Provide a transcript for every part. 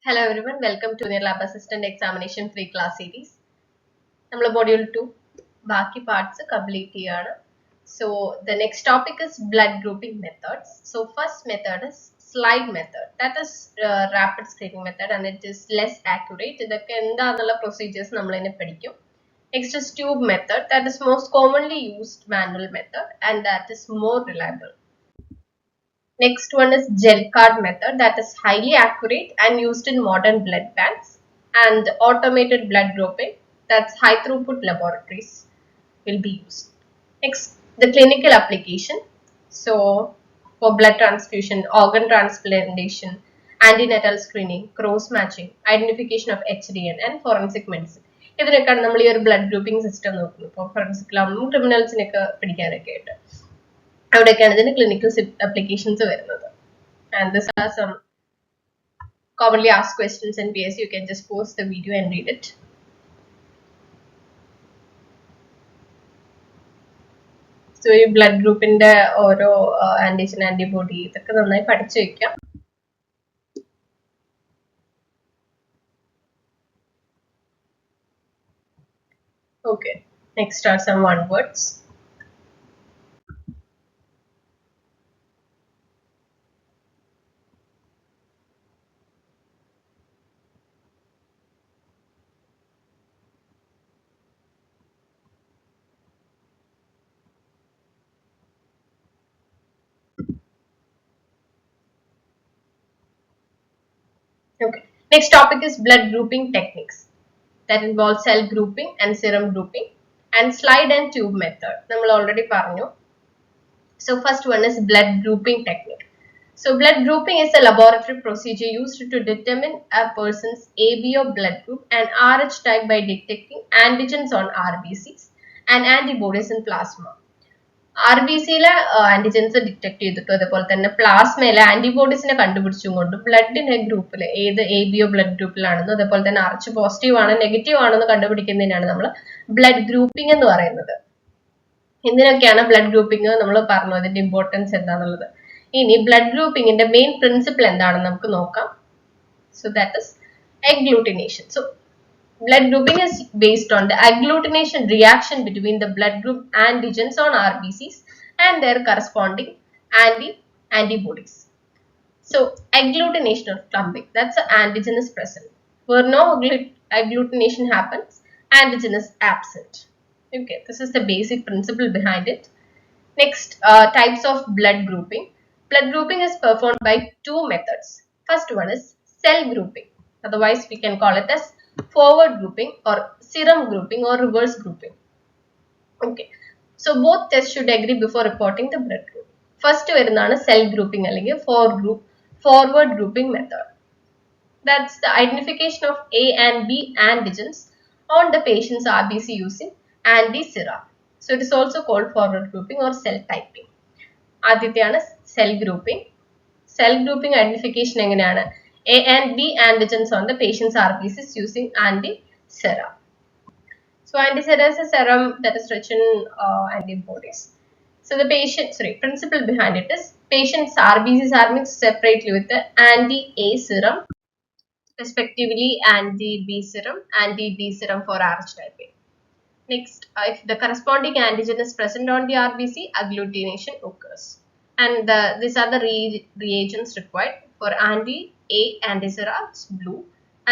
Hello everyone, welcome to the Lab Assistant Examination Free Class Series. We have Module 2, Baki parts complete here. So the next topic is blood grouping methods. So first method is slide method. That is rapid screening method and it is less accurate. The procedures Next is tube method. That is most commonly used manual method and that is more reliable. Next one is gel card method that is highly accurate and used in modern blood banks, and automated blood grouping, that's high throughput laboratories will be used. Next, the clinical application. So for blood transfusion, organ transplantation, antenatal screening, cross matching, identification of HDN and forensic medicine. ഇതിനൊക്കെയാണ് നമ്മൾ ഈ ഒരു blood grouping system നോക്കുന്നത്. ഇപ്പോൾ ഫോറൻസിക്കിലാകുമ്പോൾ ക്രിമിനൽസിനൊക്കെ പിടിക്കാനൊക്കെ ആയിട്ട് അവിടെയൊക്കെയാണ് ഇതിന് clinical applications വരുന്നത്. And these are some commonly asked questions in PSC. You can just pause the video and read it. So ഈ blood ഗ്രൂപ്പിന്റെ ഓരോ ആന്റിജൻ ആന്റിബോഡി ഇതൊക്കെ നന്നായി പഠിച്ചു വെക്കാം. Okay, next are some one words. Okay, next topic is blood grouping techniques. That involves cell grouping and serum grouping and slide and tube method. നമ്മൾ already പറഞ്ഞു. So first one is blood grouping technique. So blood grouping is a laboratory procedure used to determine a person's ABO blood group and RH type by detecting antigens on RBCs and antibodies in plasma. RBCയിലെ antigens detect ചെയ്തിട്ടും അതുപോലെ തന്നെ പ്ലാസ്മയിലെ ആന്റിബോഡീസിനെ കണ്ടുപിടിച്ചും കൊണ്ട് ബ്ലഡിന്റെ ഗ്രൂപ്പിൽ ഏത് ABO blood ഗ്രൂപ്പിലാണെന്നും അതുപോലെ തന്നെ RH positive ആണ് നെഗറ്റീവ് ആണെന്ന് കണ്ടുപിടിക്കുന്നതിനാണ് നമ്മൾ ബ്ലഡ് ഗ്രൂപ്പിംഗ് എന്ന് പറയുന്നത്. എന്തിനൊക്കെയാണ് ബ്ലഡ് ഗ്രൂപ്പിംഗ് നമ്മൾ പറഞ്ഞു, അതിന്റെ ഇമ്പോർട്ടൻസ് എന്താണെന്നുള്ളത്. ഇനി ബ്ലഡ് ഗ്രൂപ്പിംഗിന്റെ മെയിൻ പ്രിൻസിപ്പിൾ എന്താണെന്ന് നമുക്ക് നോക്കാം. So that is agglutination. So blood grouping is based on the agglutination reaction between the blood group antigens on RBCs and their corresponding antibodies. So agglutination or clumping, that's an antigen is present. Where no agglutination happens, antigen is absent. Okay, this is the basic principle behind it. Next, types of blood grouping. Blood grouping is performed by two methods. First one is cell grouping. Otherwise, we can call it as forward grouping or serum grouping or reverse grouping. Okay, so both tests should agree before reporting the blood group. First വരുന്നതാണ് cell grouping അല്ലെങ്കിൽ forward grouping method. That's the identification of A and B antigens on the patient's RBC using anti-sera. So it is also called forward grouping or cell typing. ആദ്യത്തെയാണ് cell grouping. Cell grouping identification എങ്ങനെയാണ്? A and B antigens on the patient's RBCs using anti-sera. So anti-sera is a serum that is rich in antibodies. So the principle behind it is patient's RBCs are mixed separately with the anti-A serum, respectively anti-B serum, anti-D serum for RH typing. Next, if the corresponding antigen is present on the RBC, agglutination occurs. And these are the reagents required. For anti-A antisera, it's blue.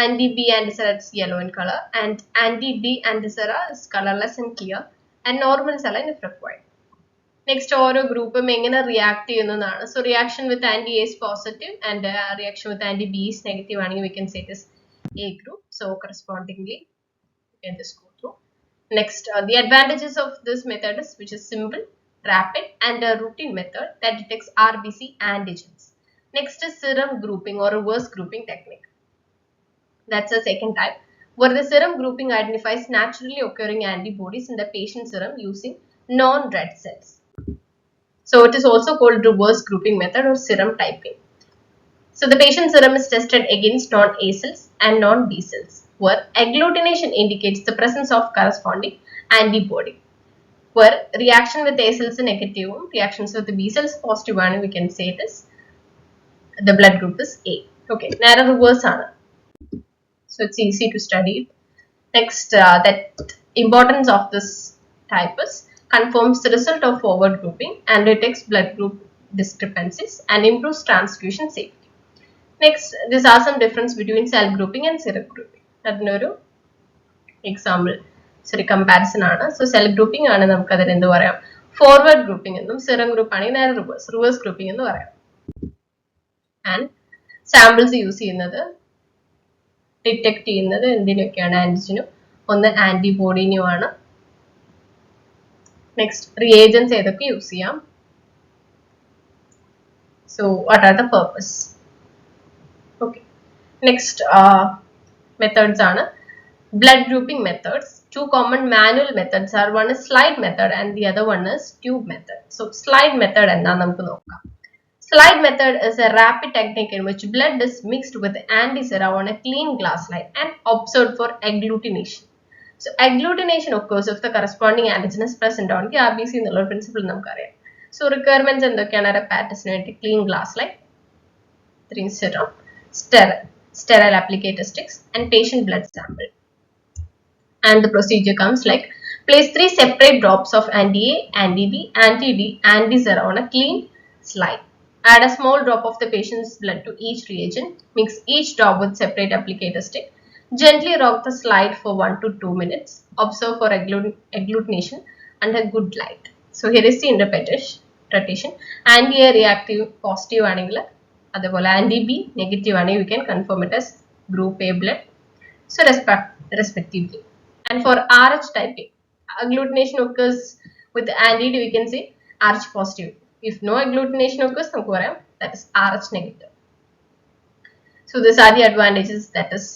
Anti-B antisera, it's yellow in color. And anti-D antisera is colorless and clear. And normal saline if required. Next, ഓരോ ഗ്രൂപ്പും എങ്ങനെ react ചെയ്യുന്നതാണ്. So reaction with anti-A is positive and reaction with anti-B is negative ആണെങ്കിൽ we can say it is A group. So correspondingly, you can just go through. Next, the advantages of this method is which is simple, rapid and a routine method that detects RBC antigens. Next is serum grouping or reverse grouping technique. That's the second type, where the serum grouping identifies naturally occurring antibodies in the patient's serum using non-red cells. So it is also called reverse grouping method or serum typing. So the patient's serum is tested against non-A cells and non-B cells, where agglutination indicates the presence of corresponding antibody. Where reaction with A cells is negative, reactions with the B cells positive, and we can say it is the blood group is A. Okay, നേരെ reverse ആണ്. So it's easy to study. Next, that importance of this type is confirms the result of forward grouping and detects blood group discrepancies and improves transfusion safety. Next, these are some difference between cell grouping and serum grouping. അതിനൊരു example comparison ആണ്. So cell grouping ആണ് നമുക്ക് അതിന് എന്ത് പറയാം, forward grouping എന്നും, serum group ആണെങ്കിൽ നേരെ റിവേഴ്സ് ഗ്രൂപ്പിംഗ് എന്ന് പറയാം. ആൻഡ് സാമ്പിൾസ് യൂസ് ചെയ്യുന്നത് ഡിറ്റക്ട് ചെയ്യുന്നത് എന്തിനൊക്കെയാണ്, ആന്റിജനും ഒന്ന് ആന്റിബോഡിനുമാണ്. നെക്സ്റ്റ് റിയേജൻസ് ഏതൊക്കെ യൂസ് ചെയ്യാം. So what are the purpose. Okay, next methods ആണ് blood grouping methods. Two common manual methods are, one is slide method and the other one is tube method. So slide method എന്താണെന്ന് നമുക്ക് നോക്കാം. Slide method is a rapid technique in which blood is mixed with antisera on a clean glass slide and observed for agglutination. So agglutination occurs if the corresponding antigen is present on RBC എന്നുള്ള principle നമുക്കറിയാം. So requirements എന്തൊക്കെയാണ് ഹെപ്പാറ്റസിന് വേണ്ടി? Clean glass slide, 3 serum, sterile applicator sticks and patient blood sample. And the procedure comes like, place 3 separate drops of anti-A, anti-B, anti-D, anti-Sera on a clean slide. Add a small drop of the patient's blood to each reagent. Mix each drop with separate applicator stick. Gently rock the slide for 1 to 2 minutes. Observe for agglutination under good light. So here is the interpretation. Anti-A reactive positive ആണെങ്കിൽ, അതുപോലെ anti-B negative ആണെങ്കിൽ we can confirm it as group A blood. So respectively. And for RH typing, agglutination occurs with anti-D, we can say RH positive. If no agglutination occurs, that is RH negative. So these are the advantages, that is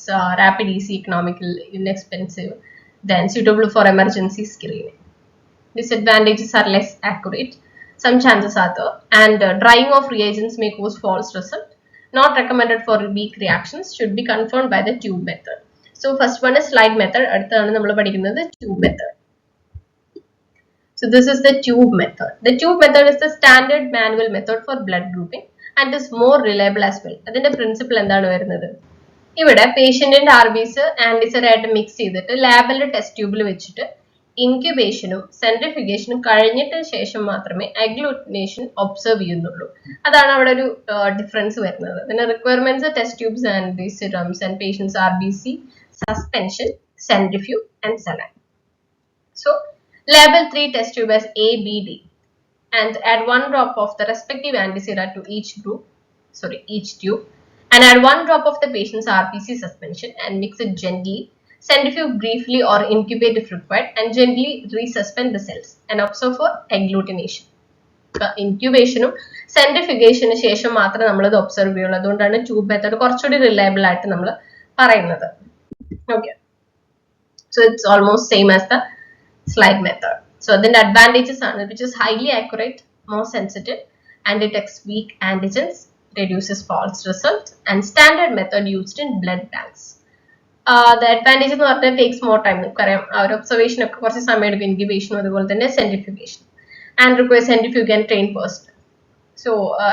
rapid, easy, economical, inexpensive, then suitable for emergency screening. Disadvantages are less accurate, some chances are there, and drying of reagents may cause false result. Not recommended for weak reactions, should be confirmed by the tube method. So first one is slide method, അടുത്താണ് നമ്മൾ പഠിക്കുന്നത് tube method. So this is the tube method. The tube method is the standard manual method for blood grouping and is more reliable as well. അതിന്റെ principle എന്താണ് വരുന്നത്? ഇവിടെ പേഷ്യന്റിന്റെ ആർബിസ് ആന്റിസെറ ആയിട്ട് mix ചെയ്തിട്ട് ലാബിലെ test ട്യൂബിൽ വെച്ചിട്ട് ഇൻക്യുബേഷനും സെൻട്രിഫിക്കേഷനും കഴിഞ്ഞിട്ട് ശേഷം മാത്രമേ അഗ്ലൂട്ടിനേഷൻ ഒബ്സർവ് ചെയ്യുന്നുള്ളൂ. അതാണ് അവിടെ ഒരു ഡിഫറൻസ് വരുന്നത്. പിന്നെ requirements test tubes and serums and patients RBC, suspension, centrifuge and saline. So label 3 test tube as A, B, D and add 1 drop of the respective antisera to each tube, and add 1 drop of the patient's RBC suspension and mix it gently. Centrifuge briefly or incubate if required and gently resuspend the cells and observe for agglutination. ഇൻക്യുബേഷനും സെൻട്രിഫിക്കേഷനും ശേഷം മാത്രമേ നമ്മൾ ഇത് observe ചെയ്യുള്ളൂ. അതുകൊണ്ടാണ് tube method കുറച്ചുകൂടി reliable ആയിട്ട് നമ്മൾ പറയുന്നത്. Okay, so it's almost same as the slide method. So then the advantages are, which is highly accurate, more sensitive, and detects weak antigens, reduces false result, and standard method used in blood banks. The advantages എന്ന് പറഞ്ഞാൽ takes more time. നമുക്കറിയാം ആ ഒരു observation ഒക്കെ കുറച്ച് സമയം എടുക്കും, incubation അതുപോലെ തന്നെ centrifugation, and requires centrifuge and trained person. So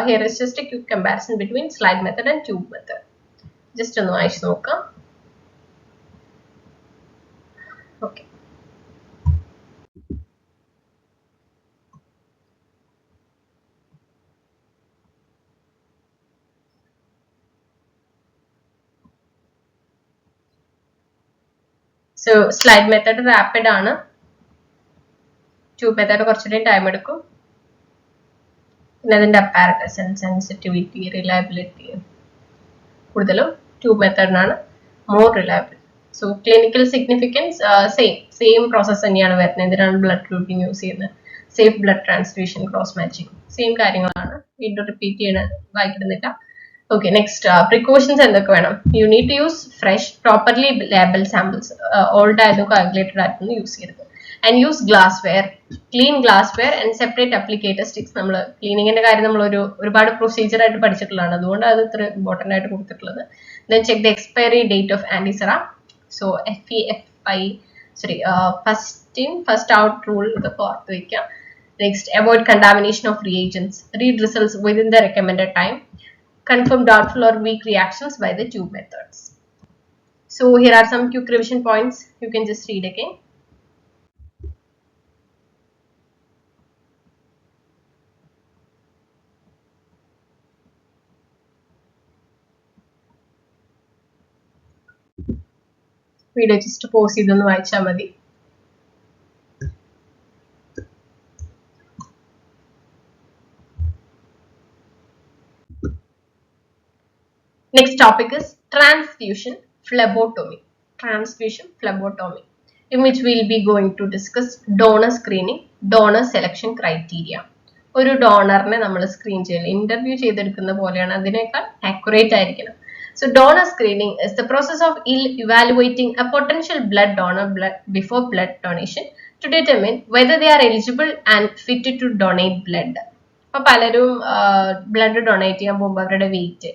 here is just a quick comparison between slide method and tube method. Just ഒന്ന് വായിച്ചു നോക്കാം. Okay. So slide method rapid ആണ്, tube method കുറച്ചുകൂടി ടൈം എടുക്കും. പിന്നെ അതിന്റെ apparatus and sensitivity, reliability കൂടുതലും tube മെത്തേഡിനാണ് more reliable. So clinical significance same process തന്നെയാണ് വരുന്നത്. എന്തിനാണ് ബ്ലഡ് ഗ്രൂപ്പിംഗ് യൂസ് ചെയ്യുന്നത്? Safe blood transfusion, cross matching, same കാര്യങ്ങളാണ്. വീണ്ടും റിപ്പീറ്റ് ചെയ്യണ വായിക്കുന്നില്ല. Okay, next precautions എന്തൊക്കെ വേണം? You need to use fresh, properly labeled samples. Old ആയതും coagulated ആയിട്ടൊന്നും യൂസ് ചെയ്യരുത്. And use glassware, clean glassware and separate applicator sticks. നമ്മൾ ക്ലീനിങ്ങിന്റെ കാര്യം നമ്മൾ ഒരുപാട് പ്രൊസീജിയർ ആയിട്ട് പഠിച്ചിട്ടുള്ളതാണ്, അതുകൊണ്ട് അത് ഇത്ര ഇമ്പോർട്ടന്റ് ആയിട്ട് കൊടുത്തിട്ടുള്ളത്. Then check the expiry date of antisera. So first out rule ഇതൊക്കെ ഓർത്ത് വയ്ക്കാം. Next, avoid contamination of reagents. Read results within the recommended time. Confirm doubtful or weak reactions by the tube methods. So here are some quick revision points. You can just read again. Video just pause ചെയ്തൊന്ന് വായിച്ചാൽ മതി. Next topic is transfusion phlebotomy. Transfusion phlebotomy, in which we will be going to discuss donor screening, donor selection criteria. ഒരു ഡോണറിനെ നമ്മൾ screen ചെയ്യില്ല, interview ചെയ്തെടുക്കുന്ന പോലെയാണ്, അതിനേക്കാൾ accurate ആയിരിക്കണം. So donor screening is the process of evaluating a potential blood donor before blood donation to determine whether they are eligible and fit to donate blood. അപ്പോൾ പലരും blood donate ചെയ്യാൻ പോകുമ്പോൾ അവരുടെ വെയിറ്റ്,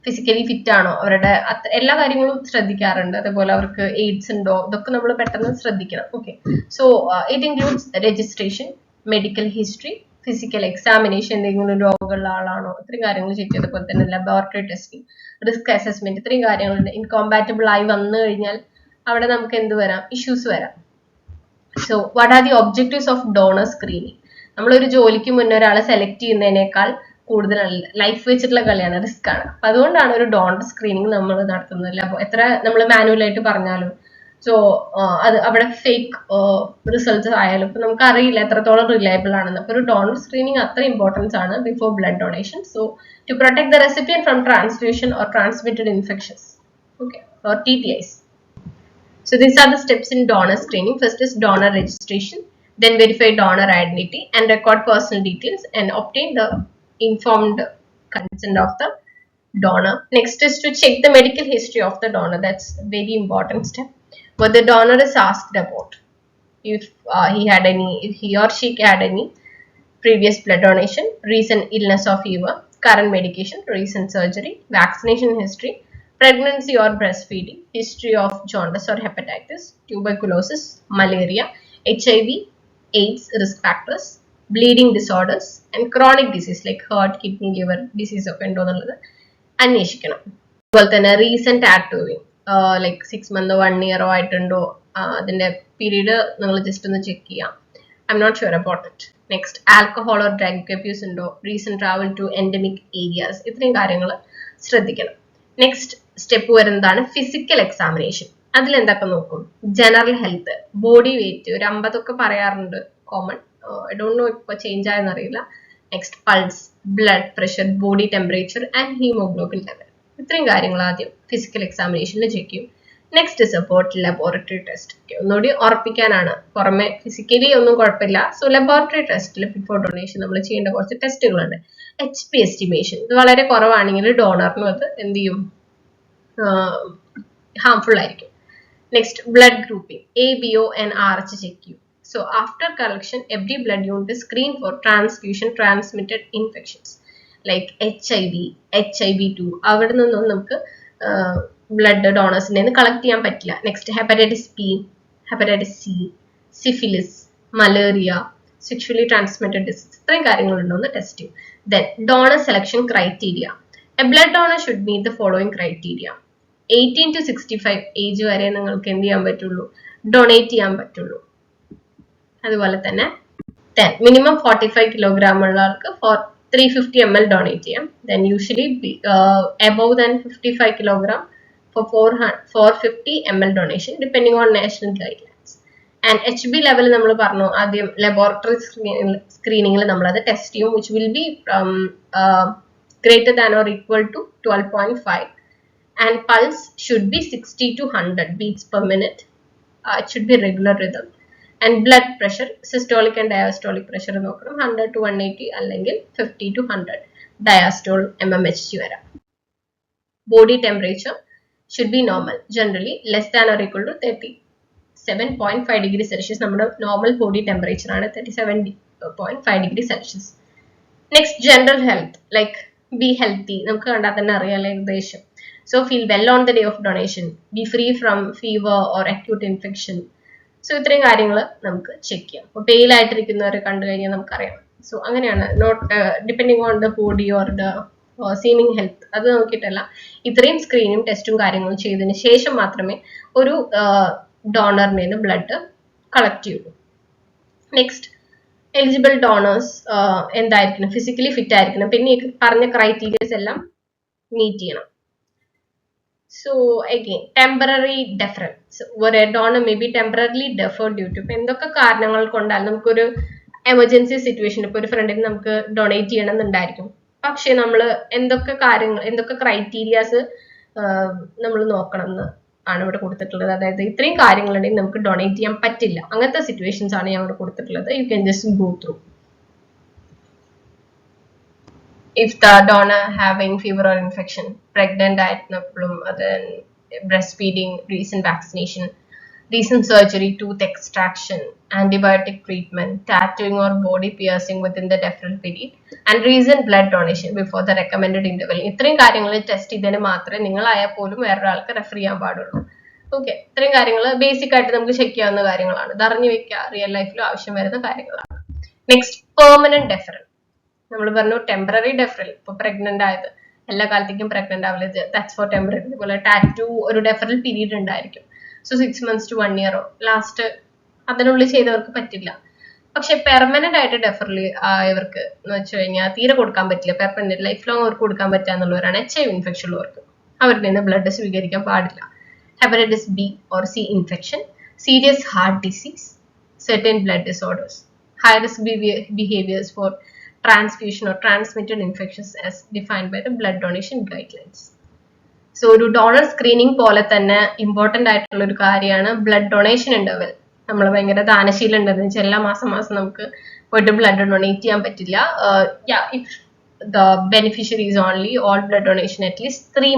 ഫിസിക്കലി ഫിറ്റ് ആണോ, അവരുടെ എല്ലാ കാര്യങ്ങളും ശ്രദ്ധിക്കാറുണ്ട്. അതേപോലെ അവർക്ക് എയ്ഡ്സ് ഉണ്ടോ, ഇതൊക്കെ നമ്മൾ പെട്ടെന്ന് ശ്രദ്ധിക്കണം. Okay, so it includes registration, medical history, physical examination, എന്തെങ്കിലും രോഗമുള്ള ആളാണോ, ഇത്രയും കാര്യങ്ങൾ ചെക്ക് ചെയ്ത്, അതുപോലെ തന്നെ ലബോറട്ടറി ടെസ്റ്റിംഗ്, റിസ്ക് അസസ്മെന്റ്, ഇത്രയും കാര്യങ്ങളുണ്ട്. ഇൻകോമ്പാറ്റബിൾ ആയി വന്നു കഴിഞ്ഞാൽ അവിടെ നമുക്ക് എന്ത് വരാം, ഇഷ്യൂസ് വരാം. So what are the objectives of donor screening? നമ്മളൊരു ജോലിക്ക് മുന്നേ ഒരാളെ സെലക്ട് ചെയ്യുന്നതിനേക്കാൾ കൂടുതൽ ലൈഫ് വെച്ചിട്ടുള്ള കളിയാണ്, റിസ്ക് ആണ്. അപ്പൊ അതുകൊണ്ടാണ് ഒരു ഡോണർ സ്ക്രീനിങ് നമ്മൾ നടത്തുന്നത്. അപ്പൊ എത്ര നമ്മൾ മാനുവലായിട്ട് പറഞ്ഞാലും, സോ അത് അവിടെ ഫേക്ക് റിസൾട്ട്സ് ആയാലും ഇപ്പൊ നമുക്ക് അറിയില്ല എത്രത്തോളം റിലയബിൾ ആണെന്ന്. അപ്പൊ ഒരു ഡോണർ സ്ക്രീനിങ് അത്ര ഇമ്പോർട്ടൻസ് ആണ് before blood donation. So to protect the recipient from transfusion or transmitted infections, okay, or TTIs. So these are the steps in donor screening. First is donor registration, then verify donor identity and record personal details and obtain the informed consent of the donor. Next is to check the medical history of the donor. That's a very important step. What the donor is asked about, if he or she had any previous blood donation, recent illness or fever, current medication, recent surgery, vaccination history, pregnancy or breastfeeding, history of jaundice or hepatitis, tuberculosis, malaria, HIV, AIDS risk factors, bleeding disorders and chronic disease like heart, kidney, liver disease ഒക്കെ ഉണ്ടോ എന്നുള്ളത് അന്വേഷിക്കണം. അതുപോലെ തന്നെ recent ടാറ്റൂവിങ്, like 6 months 1 year ആയിട്ടുണ്ടോ, അതിന്റെ period നിങ്ങൾ just ഒന്ന് ചെക്ക് ചെയ്യാം. I am not sure about it. Next alcohol or drug abuse ഉണ്ടോ, recent travel to endemic areas, ഇത്രയും കാര്യങ്ങൾ ശ്രദ്ധിക്കണം. നെക്സ്റ്റ് സ്റ്റെപ്പ് വരുന്നതാണ് ഫിസിക്കൽ എക്സാമിനേഷൻ. അതിൽ എന്തൊക്കെ നോക്കും? ജനറൽ ഹെൽത്ത്, ബോഡി വെയിറ്റ്, ഒരു 50 ഒക്കെ പറയാറുണ്ട് കോമൺ, ഐ ഡോണ്ട് നോ ഇപ്പൊ ചേഞ്ച് ആയെന്നറിയില്ല. Next pulse, blood pressure, body temperature and haemoglobin level, ഇത്രയും കാര്യങ്ങൾ ആദ്യം ഫിസിക്കൽ എക്സാമിനേഷനിൽ ചെക്ക് ചെയ്യും. Next support laboratory test. ഒന്നുകൂടി ഉറപ്പിക്കാനാണ്, പുറമെ ഫിസിക്കലി ഒന്നും കുഴപ്പമില്ല. സോ ലബോറട്ടറി ടെസ്റ്റിൽ ബിഫോർ ഡൊണേഷൻ നമ്മൾ ചെയ്യേണ്ട കുറച്ച് ടെസ്റ്റുകളുണ്ട്. HP എസ്റ്റിമേഷൻ, ഇത് വളരെ കുറവാണെങ്കിൽ ഡോണറിനും അത് എന്ത് ചെയ്യും, ഹാംഫുൾ ആയിരിക്കും. Next blood grouping, ABO and RH check ചെയ്യും. So after collection, every blood unit is screened for transfusion transmitted infections like HIV, HIV2. അവിടെ നിന്നൊന്നും നമുക്ക് ബ്ലഡ് ഡോണേഴ്സിന്റെ നിന്ന് കളക്ട് ചെയ്യാൻ പറ്റില്ല. Next hepatitis B, hepatitis C, syphilis, malaria, sexually transmitted disease, ഇത്രയും കാര്യങ്ങളുണ്ടോ എന്ന് test ചെയ്യും. Then donor selection criteria. A blood donor should meet the following criteria. 18 to 65 age വരെ നിങ്ങൾക്ക് എന്ത് ചെയ്യാൻ പറ്റുള്ളൂ, ഡൊണേറ്റ് ചെയ്യാൻ പറ്റുള്ളൂ. അതുപോലെ തന്നെ മിനിമം 45 കിലോഗ്രാം ഉള്ള ആൾക്ക് 350 ml ഡൊണേറ്റ് ചെയ്യാം. Then usually above than 55 kilogram for 450 ml donation depending on national guidelines. And HB level നമ്മൾ പറഞ്ഞു ആദ്യം ലബോറട്ടറി സ്ക്രീനിങ്ങിൽ നമ്മൾ അത് ടെസ്റ്റ് ചെയ്യും, which will be greater than or equal to 12.5. And pulse should be 60 to 100 beats per minute. It should be regular rhythm. And blood pressure, systolic and diastolic pressure നോക്കണം, 100 to 180 അല്ലെങ്കിൽ 50 to 100 diastole mmHg വരാം. Body temperature should be normal, generally less than or equal to 37.5 degrees Celsius. നമ്മുടെ normal body temperature ആണ് 37.5 degrees Celsius. Next, general health, like be healthy, നമുക്ക് കണ്ടാൽ തന്നെ അറിയാം ഏകദേശം. So feel well on the day of donation, be free from fever or acute infection. So ഇത്രയും കാര്യങ്ങൾ നമുക്ക് ചെക്ക് ചെയ്യാം. അപ്പോൾ പെയിൽ ആയിട്ടിരിക്കുന്നവരെ കണ്ടു കഴിഞ്ഞാൽ നമുക്കറിയാം. സോ അങ്ങനെയാണ്, not depending on the body or the seeming health അത് നോക്കിയിട്ടല്ല, ഇത്രയും സ്ക്രീനും ടെസ്റ്റും കാര്യങ്ങളും ചെയ്തതിന് ശേഷം മാത്രമേ ഒരു ഡോണറിൽ നിന്ന് ബ്ലഡ് കളക്ട് ചെയ്യുള്ളൂ. നെക്സ്റ്റ്, എലിജിബിൾ ഡോണേഴ്സ് എന്തായിരിക്കണം? ഫിസിക്കലി ഫിറ്റ് ആയിരിക്കണം, പിന്നെ ഈ പറഞ്ഞ ക്രൈറ്റീരിയസ് എല്ലാം മീറ്റ് ചെയ്യണം. So again, temporary deference. ഒരു donor may be temporarily deferred due to എന്തൊക്കെ കാരണങ്ങൾ കൊണ്ടാൽ നമുക്കൊരു എമർജൻസി സിറ്റുവേഷൻ, ഇപ്പൊ ഒരു ഫ്രണ്ടിന് നമുക്ക് ഡൊണേറ്റ് ചെയ്യണം എന്നുണ്ടായിരിക്കും, പക്ഷെ നമ്മൾ എന്തൊക്കെ കാര്യങ്ങൾ, എന്തൊക്കെ ക്രൈറ്റീരിയാസ് നമ്മൾ നോക്കണം എന്ന് ആണ് ഇവിടെ കൊടുത്തിട്ടുള്ളത്. അതായത് ഇത്രയും കാര്യങ്ങളുണ്ടെങ്കിൽ നമുക്ക് ഡൊണേറ്റ് ചെയ്യാൻ പറ്റില്ല, അങ്ങനത്തെ സിറ്റുവേഷൻസ് ആണ് ഞാൻ ഇവിടെ കൊടുത്തിട്ടുള്ളത്. You can just go through. If the donor having fever or infection, pregnant ആയിരുന്നപ്പോഴും, then breastfeeding, recent vaccination, recent surgery, tooth extraction, antibiotic treatment, tattooing or body piercing within the deferral period, and recent blood donation before the recommended interval. ഇത്രയും കാര്യങ്ങൾ test ചെയ്തതിന് മാത്രമേ നിങ്ങളായാൽ പോലും വേറൊരാൾക്ക് refer ചെയ്യാൻ പാടുള്ളൂ. Okay, ഇത്രയും കാര്യങ്ങൾ ബേസിക് ആയിട്ട് നമുക്ക് ചെക്ക് ചെയ്യാവുന്ന കാര്യങ്ങളാണ്, ഇത് അറിഞ്ഞു വെക്കുക, റിയൽ ലൈഫിൽ ആവശ്യം വരുന്ന കാര്യങ്ങളാണ്. Next, permanent deferral. നമ്മൾ പറഞ്ഞു ടെമ്പററി ഡെഫറൽ, ഇപ്പൊ പ്രഗ്നന്റ് ആയത് എല്ലാ കാലത്തേക്കും പ്രഗ്നന്റ് ആവില്ല, ദാറ്റ്സ് ഫോർ ടെമ്പററി. അതുപോലെ ടാറ്റു ഒരു ഡെഫറൽ പീരീഡ് ഉണ്ടായിരിക്കും, so 6 months to 1 year last അതിനുള്ളിൽ ചെയ്തവർക്ക് പറ്റില്ല. പക്ഷെ പെർമനന്റ് ആയിട്ട് ഡെഫറൽ ആയവർക്ക് എന്ന് വെച്ച് കഴിഞ്ഞാൽ തീരെ കൊടുക്കാൻ പറ്റില്ല, പെർമനന്റ് ലൈഫ് ലോങ് അവർക്ക് കൊടുക്കാൻ പറ്റുക എന്നുള്ളവരാണ് HIV ഇൻഫെക്ഷൻ ഉള്ളവർക്ക്. അവരിൽ നിന്ന് ബ്ലഡ് സ്വീകരിക്കാൻ പാടില്ല. Hepatitis B or C infection, serious heart disease, certain blood disorders, high risk behaviors for transfusion or transmitted infections as defined by the blood donation guidelines. So ഒരു donor screening പോലെ തന്നെ important ആയിട്ടുള്ള ഒരു കാര്യമാണ് blood donation interval. നമ്മൾ ഭയങ്കര ദാനശീലം ഉണ്ടെന്ന് വെച്ചാൽ എല്ലാ മാസം നമുക്ക് പോയിട്ട് ബ്ലഡ് ഡൊണേറ്റ് ചെയ്യാൻ പറ്റില്ല. If the beneficiary is only all blood donation at least 3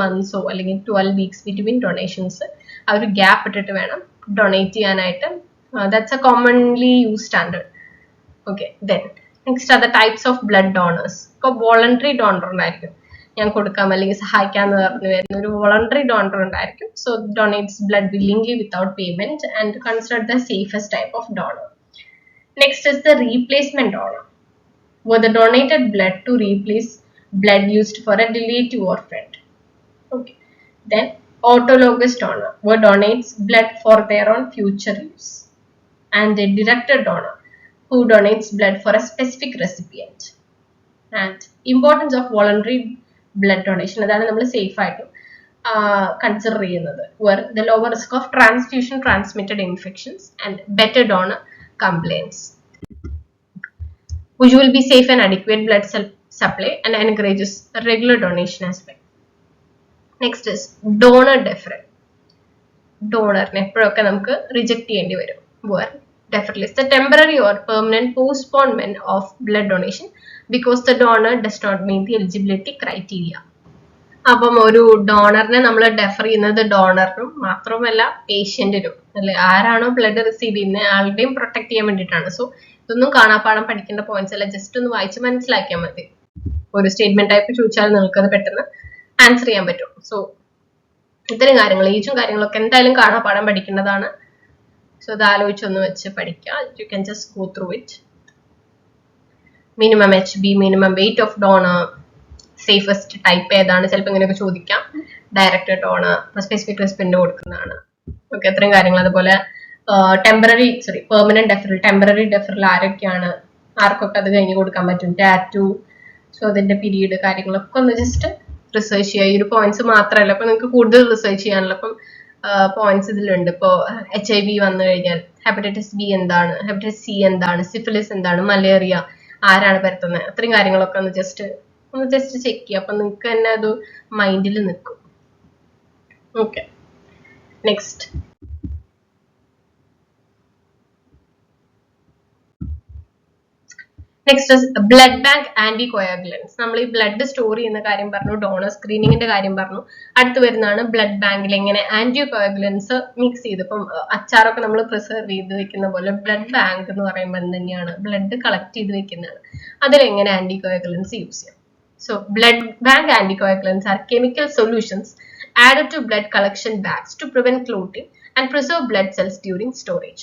months അല്ലെങ്കിൽ 12 weeks ബിറ്റ്വീൻ ഡൊണേഷൻസ് ആ ഒരു ഗ്യാപ്പ് ഇട്ടിട്ട് വേണം ഡൊണേറ്റ് ചെയ്യാനായിട്ട്. That's A commonly use standard. Okay, then next are the types of blood donors. ഇപ്പോൾ voluntary donor ഉണ്ടായിരിക്കും, ഞാൻ കൊടുക്കാം അല്ലെങ്കിൽ സഹായിക്കാന്ന് പറഞ്ഞു വരുന്ന ഒരു വോളണ്ടറി ഡോണർ ഉണ്ടായിരിക്കും. So donates blood willingly without payment and considered the safest type of donor. Next is the replacement donor, were the donated blood to replace blood used for a relative or friend. Okay, then autologous donor, who donates blood for their own future use, and a directed donor who donates blood for a specific recipient. And importance of voluntary blood donation, അതാണ് നമ്മൾ safe ആയിട്ടും consider ചെയ്യുന്നത്. were the lower risk of transfusion transmitted infections and better donor complaints, which will be safe and adequate blood supply and encourages regular donation as well. Next is donor deferral. ഡോണറിനെ എപ്പോഴൊക്കെ നമുക്ക് reject ചെയ്യേണ്ടി വരും. were deferral is the temporary or permanent postponement of blood donation because the donor does not meet the eligibility criteria. അപ്പം ഒരു ഡോണറിനെ നമ്മൾ defer ചെയ്യുന്നത് ഡോണറിനും മാത്രമല്ല പേഷ്യന്റിനും, അല്ലെ ആരാണോ ബ്ലഡ് റിസീവ് ചെയ്യുന്നത് ആളുടെയും പ്രൊട്ടക്ട് ചെയ്യാൻ വേണ്ടിയിട്ടാണ്. സോ ഇതൊന്നും കാണാപ്പാടം പഠിക്കേണ്ട പോയിന്റ്സ് അല്ല, ജസ്റ്റ് ഒന്ന് വായിച്ച് മനസ്സിലാക്കിയാൽ മതി. ഒരു സ്റ്റേറ്റ്മെന്റ് ടൈപ്പ് ചോദിച്ചാൽ നിങ്ങൾക്ക് അത് പെട്ടെന്ന് ആൻസർ ചെയ്യാൻ പറ്റും. സോ ഇത്തരം കാര്യങ്ങൾ, ഏജും കാര്യങ്ങളൊക്കെ എന്തായാലും കാണാപ്പാടം പഠിക്കേണ്ടതാണ്. സോ ഇത് ആലോചിച്ചൊന്ന് വെച്ച് പഠിക്കുക. You can just go through it. Minimum HB, minimum weight of donor, safest type ഏതാണ്, ചിലപ്പോൾ ഇങ്ങനെയൊക്കെ ചോദിക്കാം. ഡയറക്റ്റ് ഡോണർ, സ്പെസിഫിക് റെസിപ്പിയന്റ് കൊടുക്കുന്നതാണ്. ഓക്കെ, അത്രയും കാര്യങ്ങൾ. അതുപോലെ പെർമനന്റ് ഡെഫറൽ, ടെമ്പററി ഡെഫറൽ ആരൊക്കെയാണ്, ആർക്കൊക്കെ അത് കഴിഞ്ഞ് കൊടുക്കാൻ പറ്റും, ടാറ്റു, സോ അതിന്റെ പീരീഡ് കാര്യങ്ങളൊക്കെ ഒന്ന് ജസ്റ്റ് റിസർച്ച് ചെയ്യുക. ഈ ഒരു പോയിന്റ്സ് മാത്രമല്ല, അപ്പൊ നിങ്ങൾക്ക് കൂടുതൽ റിസർച്ച് ചെയ്യാനുള്ള പോയിന്റ്സ് ഇതിലുണ്ട്. ഇപ്പോൾ HIV വന്നു കഴിഞ്ഞാൽ ഹെപ്പറ്റൈറ്റിസ് B എന്താണ്, ഹെപ്പറ്റൈറ്റിസ് C എന്താണ്, സിഫിലിസ് എന്താണ്, മലേറിയ ആരാണ് പരത്തുന്നത്, അത്രയും കാര്യങ്ങളൊക്കെ ഒന്ന് ജസ്റ്റ് ചെക്ക് ചെയ്യുക. അപ്പൊ നിങ്ങൾക്ക് തന്നെ അത് മൈൻഡിൽ നിൽക്കും. Okay, next blood bank anticoagulants. നമ്മൾ ഈ ബ്ലഡ് സ്റ്റോർ ചെയ്യുന്ന കാര്യം പറഞ്ഞു, ഡോണർ സ്ക്രീനിങ്ങിന്റെ കാര്യം പറഞ്ഞു. അടുത്ത് വരുന്നതാണ് ബ്ലഡ് ബാങ്കിൽ എങ്ങനെ ആന്റി കോയാഗുലൻസ് മിക്സ് ചെയ്ത്, ഇപ്പം അച്ചാറൊക്കെ നമ്മൾ പ്രിസർവ് ചെയ്ത് വെക്കുന്ന പോലെ ബ്ലഡ് ബാങ്ക് എന്ന് പറയുമ്പോൾ തന്നെയാണ് ബ്ലഡ് കളക്ട് ചെയ്ത് വെക്കുന്നതാണ്. അതിലെങ്ങനെ ആന്റി കോയാഗുലൻസ് യൂസ് ചെയ്യാം. So blood bank anticoagulants are chemical solutions added to blood collection bags to prevent clotting and preserve blood cells during storage.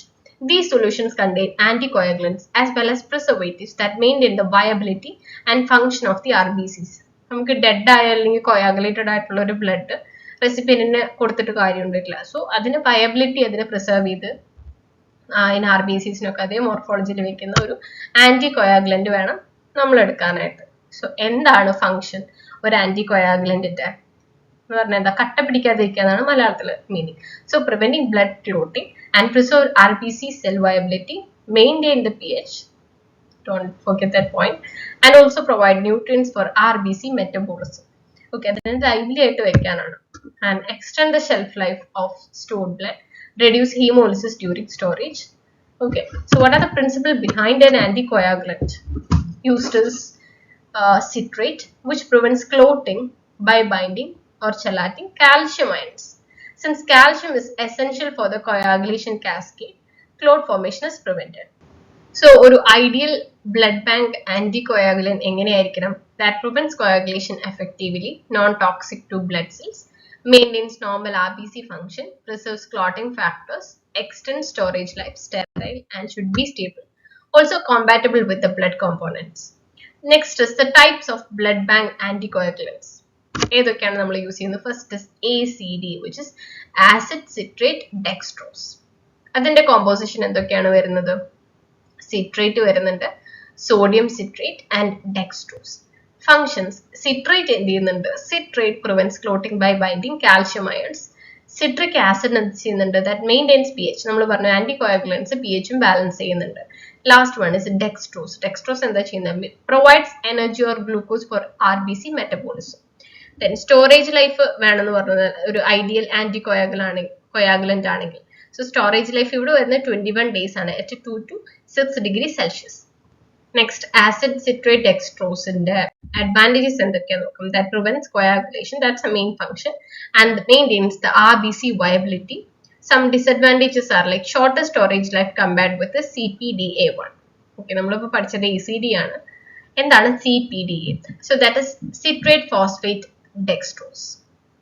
These solutions contain anticoagulants as well as preservatives that maintain the viability and function of the RBCs. നമുക്ക് dead ആയ അല്ലെങ്കിൽ coagulated ആയിട്ടുള്ള ഒരു blood റെസിപ്പിയന്റിന് കൊടുത്തിട്ട് കാര്യമുണ്ടില്ല. So അതിന് viability അതിനെ preserve ചെയ്ത് in R B സിസിനൊക്കെ അതേ മോർഫോളജിയിൽ വെക്കുന്ന ഒരു ആന്റി കൊയാഗുലന്റ് വേണം നമ്മൾ എടുക്കാനായിട്ട്. സോ എന്താണ് ഫംഗ്ഷൻ ഒരു ആന്റി കൊയാഗുലന്റിന്റെ എന്ന് പറഞ്ഞാൽ എന്താ? കട്ട പിടിക്കാതിരിക്കുക എന്നാണ് മലയാളത്തിൽ meaning. So preventing blood clotting and preserve R B C cell viability, maintain the pH, don't forget that point, and also provide nutrients for RBC metabolism. Okay, അതിന് ഡൈലി ആയിട്ട് വെക്കാനാണ്. And extend the shelf life of stored blood, reduce hemolysis during storage. Okay, so what are the principles behind an anticoagulant? Used is citrate, which prevents clotting by binding or chelating calcium ions. Since calcium is essential for the coagulation cascade, clot formation is prevented. So ഒരു ideal blood bank anticoagulant എങ്ങനെയായിരിക്കണം? That prevents coagulation effectively, non-toxic to blood cells, maintains normal RBC function, preserves clotting factors, extends storage life, sterile, and should be stable. Also compatible with the blood components. Next is the types of blood bank anticoagulants. ഏതൊക്കെയാണ് നമ്മൾ use ചെയ്യുന്നത്? First is ACD, which is acid citrate dextrose. അതിന്റെ composition എന്തൊക്കെയാണ് വരുന്നത്? Citrate വരുന്നുണ്ട്, sodium citrate and dextrose. Functions: citrate എന്ത് ചെയ്യുന്നുണ്ട്? Citrate prevents clotting by binding calcium ions. Citric acid എന്ത് ചെയ്യുന്നുണ്ട്? That maintains pH. നമ്മൾ പറഞ്ഞു ആന്റികോയാഗുലൻസ് pHഉം ബാലൻസ് ചെയ്യുന്നുണ്ട്. Last one is dextrose. Dextrose എന്താ ചെയ്യുന്നത്? Provides energy or glucose for RBC metabolism. Then storage life വേണമെന്ന് പറഞ്ഞത് ഒരു ഐഡിയൽ ആന്റികോയാഗുലന്റ് ആണെങ്കിൽ. So storage life ഇവിടെ വരുന്നത് 21 days ആണ് at 2 to 6 degrees Celsius. Next, acid citrate dextroseന്റെ advantages എന്തൊക്കെയാന്ന് നോക്കാം. That prevents coagulation, that's the main function, and maintains the RBC viability. Some disadvantages are like shorter storage life compared with the CPDA1. Okay, നമ്മളിപ്പോൾ പഠിച്ചത് ACD ആണ്. എന്താണ് CPDA? So that is citrate phosphate dextrose.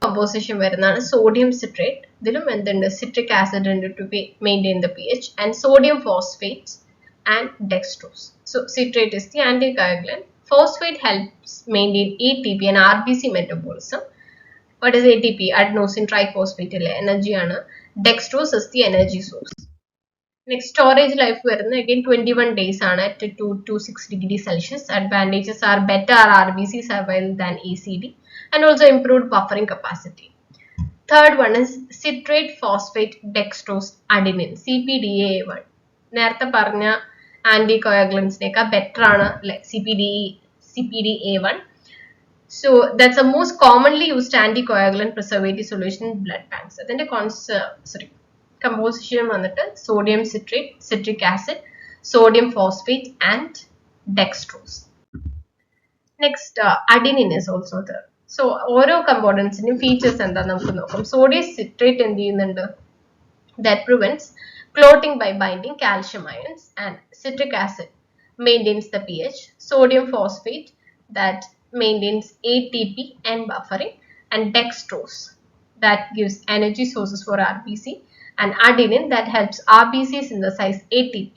Composition വരുന്നതാണ് sodium citrate. ഇതിലും എന്തുണ്ട്? Citric acid ഉണ്ട് to maintain the pH, and sodium phosphate and dextrose. So citrate is the anticoagulant. Phosphate helps maintain ATP and RBC metabolism. What is ATP? Adenosine triphosphate energy ആണ്. Dextrose is the energy source. Next, storage life വരുന്നത് again 21 days ആണ് at 2 to 6 degrees Celsius. Advantages are better RBC survival than ACD and also improved buffering capacity. Third one is citrate phosphate dextrose adenine, CPDA1. നേരത്തെ പറഞ്ഞ ആന്റികോയാഗുലൻസിനേക്കാൾ better ആണ് CPDA1. So that's the most commonly used anticoagulant preservative solution in blood banks. അതിന്റെ composition വന്നിട്ട് sodium citrate, citric acid, sodium phosphate and dextrose. Next, adenine is also there. So ഓരോ കമ്പോണൻസിനും features എന്താന്ന് നമുക്ക് നോക്കാം. Sodium citrate എന്ത് ചെയ്യുന്നുണ്ട്? That prevents clotting by binding calcium ions, and citric acid maintains the pH. Sodium phosphate that maintains ATP and buffering, and dextrose that gives energy sources for RBC, and adenine that helps RBC synthesize ATP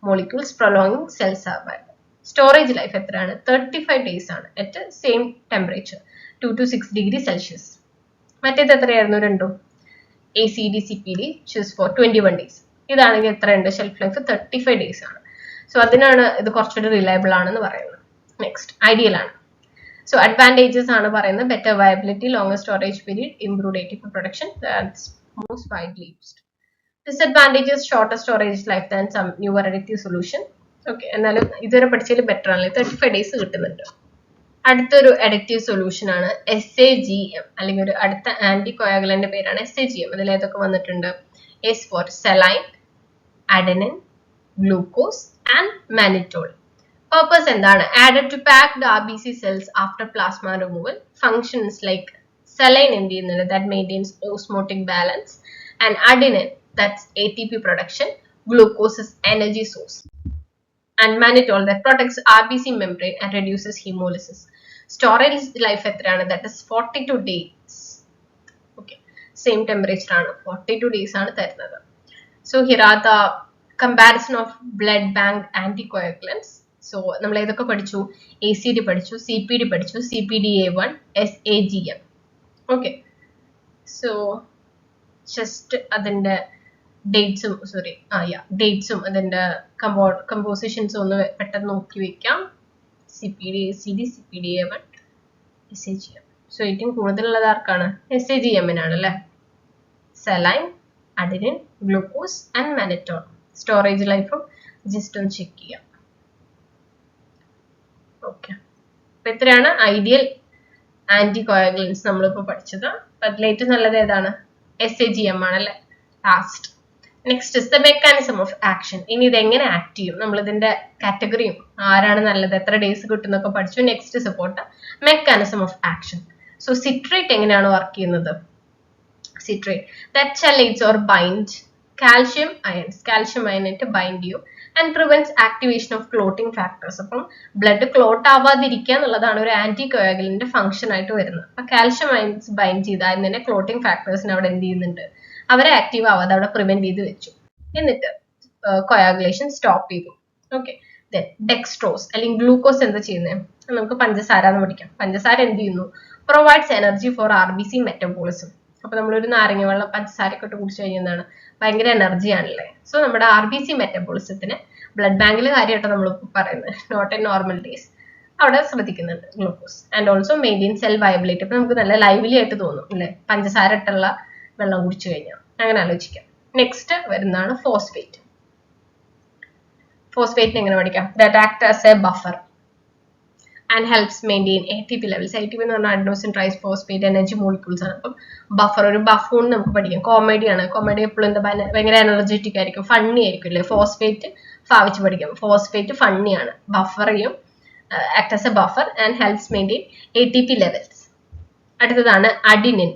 molecules, prolonging cell survival. Storage life എത്രയാണ്? 35 days ആണ് at same temperature 2 to 6 degrees Celsius. മറ്റേത് എത്രയായിരുന്നു? രണ്ടും ACD CPD choose for 21 days. ഇതാണെങ്കിൽ എത്രയുണ്ട്? Shelf life 35 days ആണ്. So അതിനാണ് ഇത് കുറച്ചുകൂടി റിലയബിൾ ആണെന്ന് പറയുന്നത്. നെക്സ്റ്റ്, ഐഡിയൽ ആണ്. സോ അഡ്വാൻറ്റേജസ് ആണ് പറയുന്നത്. Better viability, longer storage period, improved ATP production, that's most widely used. Disadvantages: shorter storage life than some newer അഡിക്റ്റീവ് സൊല്യൂഷൻ. ഓക്കെ, എന്നാലും ഇതുവരെ പഠിച്ചതിൽ ബെറ്റർ ആണല്ലേ, 35 days കിട്ടുന്നുണ്ട്. അടുത്തൊരു അഡിക്റ്റീവ് സൊല്യൂഷൻ ആണ് SAGM, അല്ലെങ്കിൽ ഒരു അടുത്ത ആന്റികോയാഗുലന്റെ പേരാണ് SAGM. അതിൽ ഏതൊക്കെ വന്നിട്ടുണ്ട്? S for saline, adenine, glucose and mannitol. Purpose എന്താണ്? Added to pack the RBC cells after plasma removal. Functions like saline എന്ത് ചെയ്യുന്നുണ്ട്? That maintains osmotic balance, and adenine, that's ATP production, glucose is energy source, and mannitol that protects RBC membrane and reduces hemolysis. Storage life എത്രയാണ്? That is 42 days. Okay, same temperature ആണ്, 42 days ആണ് തരുന്നത്. So here are the comparison of blood bank anticoagulants. So നമ്മൾ ഏതൊക്കെ പഠിച്ചു? ACD പഠിച്ചു, CPD പഠിച്ചു, CPDA1, SAGM. Okay, so just അതിന്റെ ഡേറ്റ്സും ഡേറ്റ്സും അതിന്റെ കമ്പോസിഷൻസും ഒന്ന് പെട്ടെന്ന് നോക്കി വെക്കാം. CPD, ACD, CPDA1, SAGM. So ഏറ്റവും കൂടുതലുള്ളത് ആർക്കാണ്? SAGM-നാണ് അല്ലേ? Saline, adenine, glucose and mannitol. Storage ലൈഫും ജസ്റ്റ് ഒന്ന് ചെക്ക് ചെയ്യാം. ഓക്കെ, അപ്പൊ ഇത്രയാണ് ഐഡിയൽ ആന്റികോയാഗുലൻസ് നമ്മളിപ്പോ പഠിച്ചത്. അതിൽ ഏറ്റവും നല്ലത് ഏതാണ്? SAGM ആണല്ലേ last. Next is the mechanism of action. ഇനി ഇത് എങ്ങനെ ആക്ട് ചെയ്യും, നമ്മൾ ഇതിന്റെ കാറ്റഗറിയും ആരാണ് നല്ലത്, എത്ര ഡേയ്സ് കിട്ടുന്നൊക്കെ പഠിച്ചു. Next support mechanism of action. So citrate എങ്ങനെയാണ് വർക്ക് ചെയ്യുന്നത്? Citrate that chelates or bind calcium ions ആയിട്ട് ബൈൻഡ് ചെയ്യും and prevents activation of clotting factors. അപ്പം ബ്ലഡ് ക്ലോട്ട് ആവാതിരിക്കുക എന്നുള്ളതാണ് ഒരു ആന്റികോയാഗുലന്റ് ഫംഗ്ഷൻ ആയിട്ട് വരുന്നത്. അപ്പൊ കാൽഷ്യം അയൻസ് ബൈൻഡ് ചെയ്താൽ തന്നെ ക്ലോട്ടിംഗ് ഫാക്ടേഴ്സിന് അവിടെ എന്ത് ചെയ്യുന്നുണ്ട്? അവരെ ആക്റ്റീവ് ആവാതെ അവിടെ പ്രിവെന്റ് ചെയ്ത് വെച്ചു. എന്നിട്ട് കൊയാഗുലേഷൻ സ്റ്റോപ്പ് ചെയ്തു. ഓക്കെ, ഡെക്സ്ട്രോസ് അല്ലെങ്കിൽ ഗ്ലൂക്കോസ് എന്താ ചെയ്യുന്നത്? നമുക്ക് പഞ്ചസാര എന്ന് പഠിക്കാം. പഞ്ചസാര എന്ത് ചെയ്യുന്നു? Provides energy for RBC metabolism. അപ്പൊ നമ്മളൊരു നാരങ്ങ വെള്ളം പഞ്ചസാരയൊക്കെ ഇട്ട് കുടിച്ചു കഴിഞ്ഞാൽ ഭയങ്കര എനർജി ആണല്ലേ. സോ നമ്മുടെ RBC മെറ്റബോളിസത്തിന് ബ്ലഡ് ബാങ്കിലെ കാര്യമായിട്ട് നമ്മളിപ്പോൾ പറയുന്നത്, നോട്ട് ഇൻ നോർമൽ ഡേയ്സ് അവിടെ ശ്രദ്ധിക്കുന്നുണ്ട് glucose. And also maintain cell viability. അപ്പൊ നമുക്ക് നല്ല ലൈവ്ലി ആയിട്ട് തോന്നും അല്ലെ പഞ്ചസാര ഇട്ടുള്ള വെള്ളം കുടിച്ചു കഴിഞ്ഞാൽ. അങ്ങനെ ആലോചിക്കാം. നെക്സ്റ്റ് വരുന്നതാണ് ഫോസ്ഫേറ്റ്. ഫോസ്ഫേറ്റിന് എങ്ങനെ പഠിക്കാം? That act as A buffer and helps maintain ATP levels. ATP എന്ന് പറഞ്ഞാൽ അഡ്നോസിൻ ട്രൈസ് ഫോസ്ഫേറ്റ് എനർജി മോളിക്യൂൾസ് ആണ്. അപ്പം ബഫർ, ഒരു ബഫൂൺ നമുക്ക് പഠിക്കാം. കോമഡിയാണ്. കോമഡി എപ്പോഴും എന്താ ഭയങ്കര എനർജറ്റിക് ആയിരിക്കും, ഫണ്ണി ആയിരിക്കും അല്ലേ. ഫോസ്ഫേറ്റ് ഭാവിച്ച് പഠിക്കാം. ഫോസ്ഫേറ്റ് ഫണ്ണിയാണ്, ബഫർ ചെയ്യും, act as A buffer and helps maintain ATP levels. അടുത്തതാണ് adenine.